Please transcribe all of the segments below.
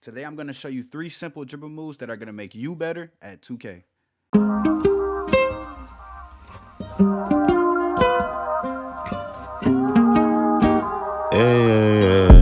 Today I'm going to show you 3 simple dribble moves that are going to make you better at 2K. Yeah.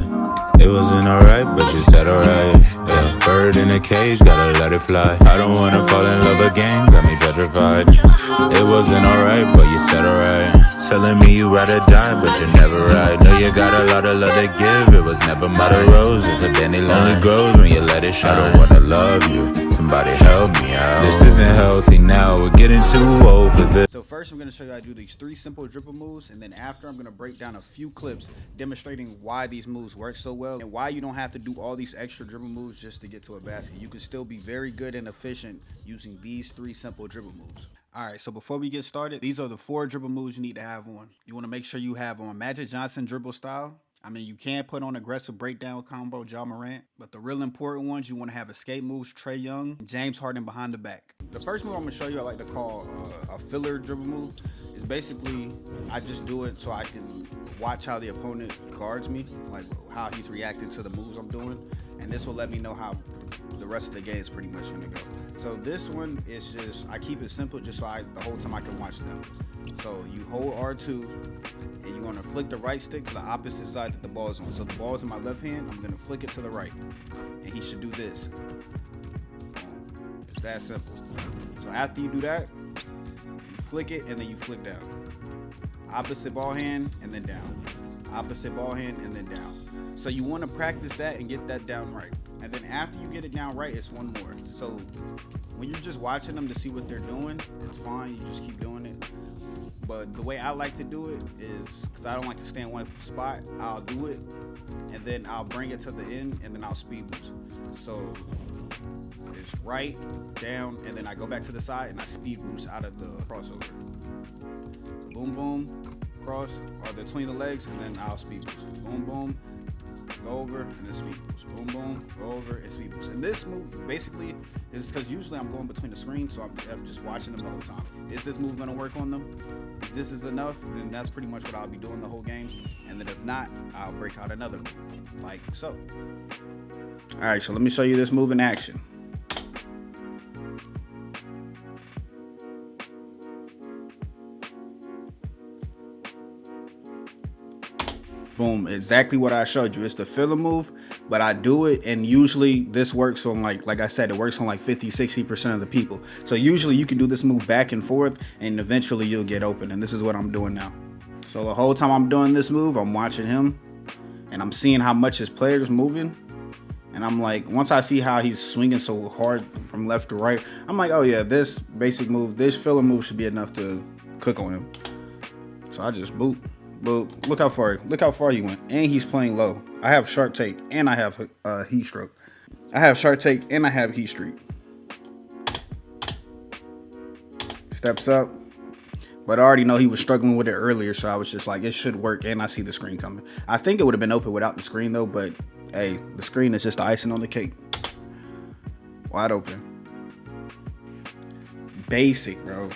It wasn't alright, but you said alright. Yeah, bird in a cage, gotta let it fly. I don't wanna fall in love again, got me petrified. It wasn't alright, but you said alright. Telling me you ride or die, but you never ride. Know you got a lot of love to give, it was never my roses. A dandelion only grows when you let it shine. I don't wanna love you, somebody help me out. This isn't healthy now, we're getting too old for this. So first I'm going to show you how to do these 3 simple dribble moves, and then after I'm going to break down a few clips demonstrating why these moves work so well and why you don't have to do all these extra dribble moves just to get to a basket. You can still be very good and efficient using these 3 simple dribble moves. Alright, so before we get started, these are the 4 dribble moves you need to have on. You want to make sure you have on Magic Johnson dribble style. I mean, you can put on aggressive breakdown combo, Ja Morant, but the real important ones, you want to have escape moves, Trae Young, James Harden behind the back. The first move I'm going to show you I like to call a filler dribble move. Is basically, I just do it so I can watch how the opponent guards me, like how he's reacting to the moves I'm doing, and this will let me know how the rest of the game is pretty much going to go. So this one is just, I keep it simple just so the whole time I can watch them. So you hold R2 and you're going to flick the right stick to the opposite side that the ball is on. So the ball is in my left hand, I'm going to flick it to the right. And he should do this. It's that simple. So after you do that, you flick it and then you flick down. Opposite ball hand and then down. Opposite ball hand and then down. So you want to practice that and get that down right. And then after you get it down right, it's one more. So when you're just watching them to see what they're doing, it's fine. You just keep doing it. But the way I like to do it is, because I don't like to stay in one spot, I'll do it, and then I'll bring it to the end, and then I'll speed boost. So it's right, down, and then I go back to the side, and I speed boost out of the crossover. So boom, boom, cross, or between the legs, and then I'll speed boost. Boom, boom, go over, and then speed boost. Boom, boom, go over, and speed boost. And this move, basically, is because usually I'm going between the screens, so I'm just watching them the whole time. Is this move going to work on them? If this is enough, then that's pretty much what I'll be doing the whole game. And then if not, I'll break out another move, like so. All right, so let me show you this move in action. Boom, exactly what I showed you. It's the filler move, but I do it, and usually this works on like I said, it works on like 50-60% of the people. So usually you can do this move back and forth, and eventually you'll get open, and this is what I'm doing now. So the whole time I'm doing this move, I'm watching him, and I'm seeing how much his player is moving, and I'm like, once I see how he's swinging so hard from left to right, I'm like, oh yeah, this basic move, this filler move should be enough to cook on him. So I just boop. But look how far he went, and he's playing low. I have sharp take, and I have heat stroke. I have sharp take, and I have heat streak. Steps up, but I already know he was struggling with it earlier, so I was just like, it should work, and I see the screen coming. I think it would have been open without the screen though, but hey, the screen is just the icing on the cake. Wide open. Basic, bro.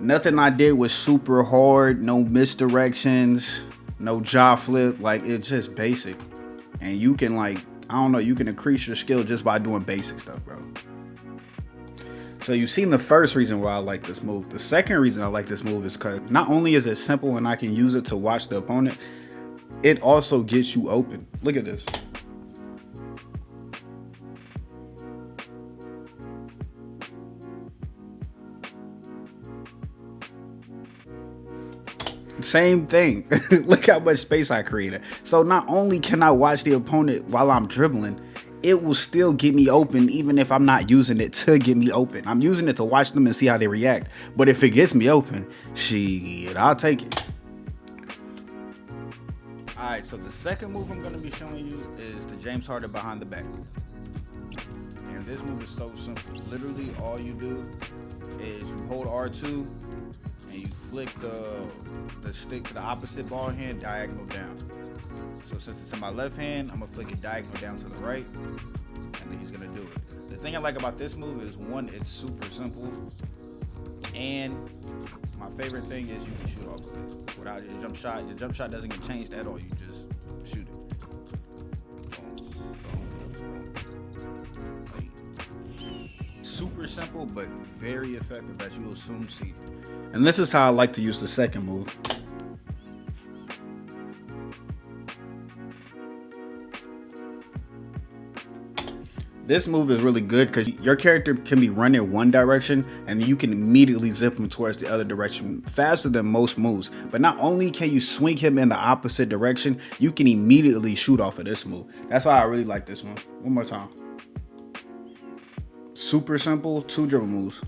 Nothing I did was super hard, no misdirections, no jaw flip, like it's just basic. And you can I don't know, you can increase your skill just by doing basic stuff, bro. So you've seen the first reason why I like this move. The second reason I like this move is because not only is it simple and I can use it to watch the opponent, it also gets you open. Look at this. Same thing. Look how much space I created. So not only can I watch the opponent while I'm dribbling, it will still get me open even if I'm not using it to get me open. I'm using it to watch them and see how they react. But if it gets me open, shit, I'll take it. Alright, so the second move I'm going to be showing you is the James Harden behind the back. And this move is so simple. Literally all you do is you hold R2 and you flick the stick to the opposite ball hand diagonal down. So since it's in my left hand, I'm gonna flick it diagonal down to the right, and then he's gonna do it. The thing I like about this move is, one, it's super simple, and my favorite thing is you can shoot off of it without your jump shot. Your jump shot doesn't get changed at all. You just shoot it. Boom, boom, boom. Super simple, but very effective, as you will soon see. And this is how I like to use the second move. This move is really good because your character can be running one direction and you can immediately zip him towards the other direction faster than most moves. But not only can you swing him in the opposite direction, you can immediately shoot off of this move. That's why I really like this one. One more time. Super simple, 2 dribble moves.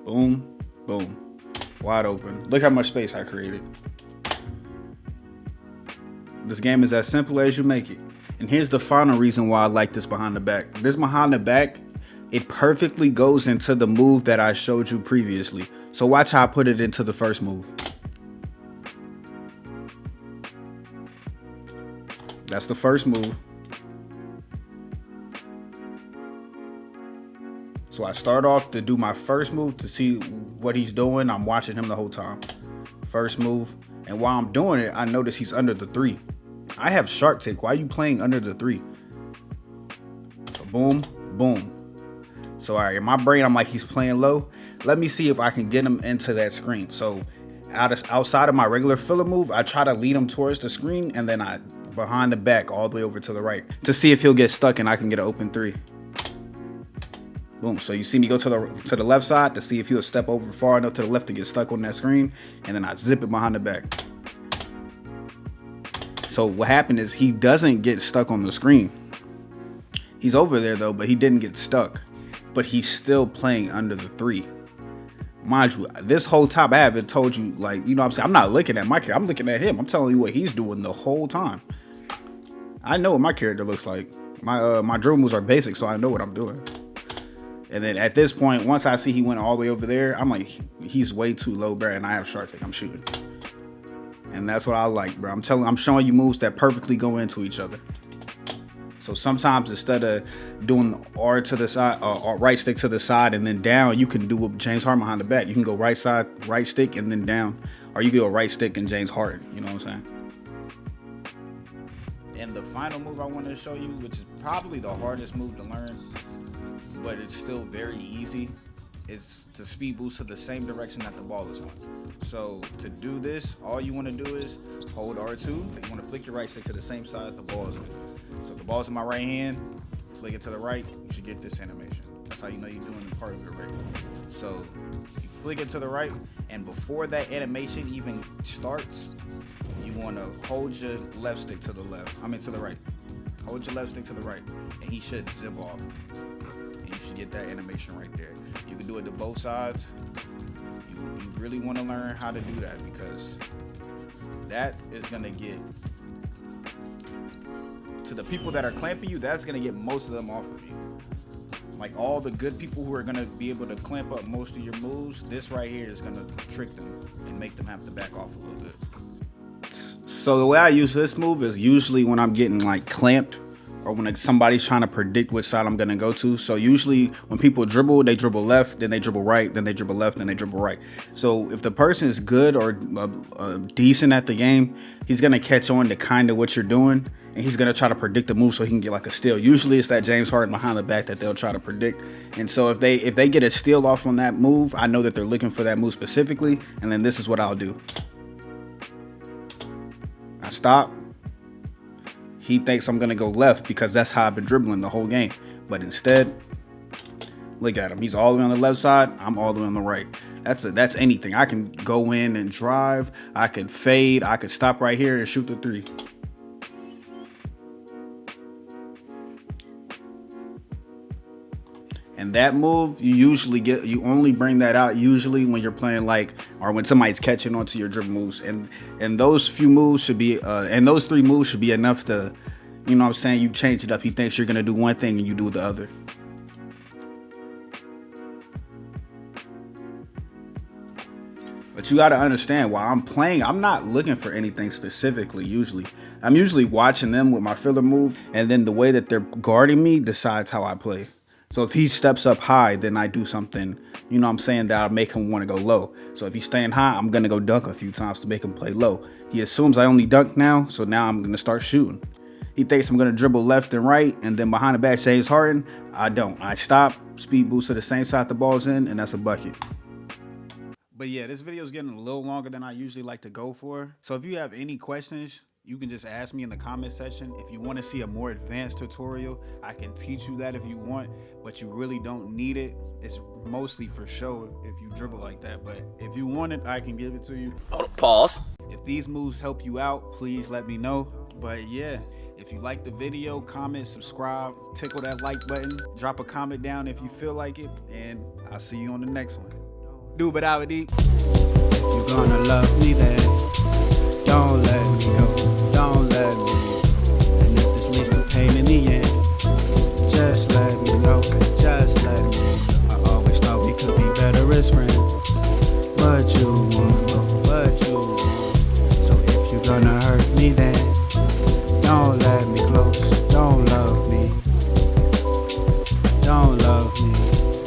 Boom, boom. Wide open. Look how much space I created. This game is as simple as you make it. And here's the final reason why I like this behind the back. This behind the back, it perfectly goes into the move that I showed you previously. So watch how I put it into the first move. That's the first move. So I start off to do my first move to see what he's doing. I'm watching him the whole time. First move. And while I'm doing it, I notice he's under the 3. I have shark take. Why are you playing under the 3? So boom, boom. So all right, in my brain, I'm like, he's playing low. Let me see if I can get him into that screen. So outside of my regular filler move, I try to lead him towards the screen, and then I behind the back all the way over to the right to see if he'll get stuck and I can get an open 3. Boom. So you see me go to the left side to see if he'll step over far enough to the left to get stuck on that screen, and then I zip it behind the back. So what happened is he doesn't get stuck on the screen. He's over there though, but he didn't get stuck. But he's still playing under the 3. Mind you, this whole time I haven't told you, like, you know what I'm saying? I'm not looking at my character. I'm looking at him. I'm telling you what he's doing the whole time. I know what my character looks like. My dribble moves are basic, so I know what I'm doing. And then at this point, once I see he went all the way over there, I'm like, he's way too low, bro, and I have shark take. I'm shooting. And that's what I like, bro. I'm showing you moves that perfectly go into each other. So sometimes instead of doing R to the side, or right stick to the side and then down, you can do a James Harden behind the back. You can go right side, right stick, and then down. Or you can go right stick and James Harden. You know what I'm saying? And the final move I wanted to show you, which is probably the hardest move to learn, but it's still very easy, is to speed boost to the same direction that the ball is on. So to do this, all you want to do is hold R2. You want to flick your right stick to the same side the ball is on. So if the ball's in my right hand, flick it to the right, you should get this animation. That's how you know you're doing part of it right. So you flick it to the right, and before that animation even starts, you want to hold your left stick to the left. To the right. Hold your left stick to the right, and he should zip off. And you should get that animation right there. You can do it to both sides. You really want to learn how to do that, because that is going to get, to the people that are clamping you, that's going to get most of them off of you. Like all the good people who are going to be able to clamp up most of your moves, this right here is going to trick them and make them have to back off a little bit. So the way I use this move is usually when I'm getting like clamped, or when somebody's trying to predict which side I'm going to go to. So usually when people dribble, they dribble left, then they dribble right, then they dribble left, then they dribble right. So if the person is good or decent at the game, he's going to catch on to kind of what you're doing, and he's going to try to predict the move so he can get like a steal. Usually it's that James Harden behind the back that they'll try to predict. And so if they get a steal off on that move, I know that they're looking for that move specifically, and then this is what I'll do. I stop. He thinks I'm going to go left because that's how I've been dribbling the whole game. But instead, look at him. He's all the way on the left side. I'm all the way on the right. That's anything. I can go in and drive. I could fade. I could stop right here and shoot the 3. And that move, you only bring that out usually when you're playing or when somebody's catching onto your dribble moves. And those few moves should be, and those 3 moves should be enough to, you know what I'm saying, you change it up. He thinks you're going to do one thing and you do the other. But you got to understand, while I'm playing, I'm not looking for anything specifically usually. I'm usually watching them with my filler move, and then the way that they're guarding me decides how I play. So if he steps up high, then I do something, you know what I'm saying, that'll make him want to go low. So if he's staying high, I'm going to go dunk a few times to make him play low. He assumes I only dunk now, so now I'm going to start shooting. He thinks I'm gonna dribble left and right and then behind the back James Harden. I don't. I stop, speed boost to the same side the ball's in, and that's a bucket. But yeah, this video is getting a little longer than I usually like to go for. So if you have any questions, you can just ask me in the comment section. If you want to see a more advanced tutorial, I can teach you that if you want, but you really don't need it. It's mostly for show if you dribble like that, but if you want it, I can give it to you. Pause. If these moves help you out, please let me know. But yeah, if you like the video, comment, subscribe, tickle that like button, drop a comment down if you feel like it, and I'll see you on the next one. Do but I would eat. If you're gonna love me, then don't let